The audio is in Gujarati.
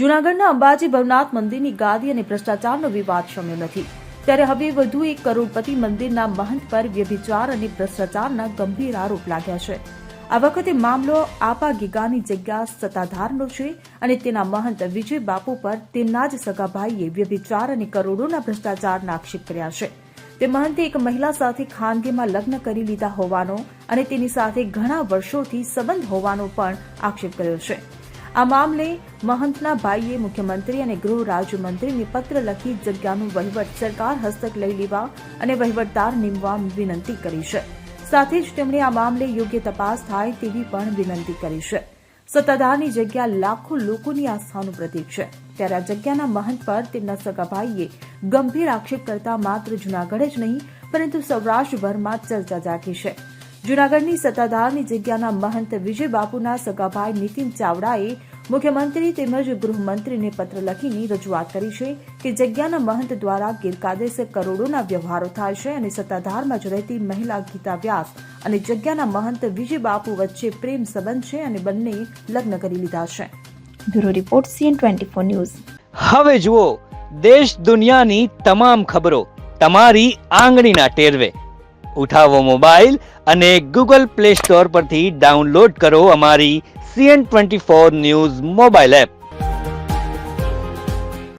જૂનાગઢના અંબાજી ભવનાથ મંદિરની ગાદી અને ભ્રષ્ટાચારનો વિવાદ શમ્યો નથી, ત્યારે હવે વધુ એક કરોડપતિ મંદિરના મહંત પર વ્યભિચાર અને ભ્રષ્ટાચારના ગંભીર આરોપ લાગ્યા છે. આ વખતે મામલો આપા ગીગાની જગ્યા સત્તાધારનો છે અને તેના મહંત વિજય બાપુ પર તેમના જ સગાભાઈએ વ્યભિચાર અને કરોડોના ભ્રષ્ટાચારના આક્ષેપ કર્યા છે. તે મહંતે એક મહિલા સાથે ખાનગીમાં લગ્ન કરી લીધા હોવાનો અને તેની સાથે ઘણા વર્ષોથી સંબંધ હોવાનો પણ આક્ષેપ કર્યો છે. આ મામલે મહંતના ભાઈએ મુખ્યમંત્રી અને ગૃહ રાજ્યમંત્રીને પત્ર લખી જગ્યાનું વહીવટ સરકાર હસ્તક લઈ લેવા અને વહીવટદાર નીમવા વિનંતી કરી છે. સાથે જ તેમણે આ મામલે યોગ્ય તપાસ થાય તેવી પણ વિનંતી કરી છે. સત્તાધારની જગ્યા લાખો લોકોની આસ્થાનું પ્રતીક છે, ત્યારે આ જગ્યાના મહંત પર તેમના સગાભાઈએ ગંભીર આક્ષેપ કરતા માત્ર જૂનાગઢ જ નહીં પરંતુ સૌરાષ્ટ્રભરમાં ચર્ચા જાગી છે. જૂનાગઢની સત્તાધારની જગ્યાના મહંત વિજય બાપુના સગાભાઈ નીતિન ચાવડાએ મુખ્યમંત્રી તેમજ ગૃહમંત્રીને પત્ર લખીને રજૂઆત કરી છે કે જગ્યાના મહંત દ્વારા ગેરકાયદેસર કરોડોના વ્યવહારો થાય છે અને સત્તાધારમાં જ રહેતી મહિલા ગીતા વ્યાસ અને જગ્યાના મહંત વિજય બાપુ વચ્ચે પ્રેમ સંબંધ છે અને બંને લગ્ન કરી લીધા છે. Bureau report CN24 news. હવે જુઓ દેશ દુનિયાની તમામ ખબરો તમારી આંગળીના ટેરવે. ઉઠાવો મોબાઈલ અને Google Play Store પરથી ડાઉનલોડ કરો અમારી CN24 ન્યૂઝ મોબાઈલ એપ.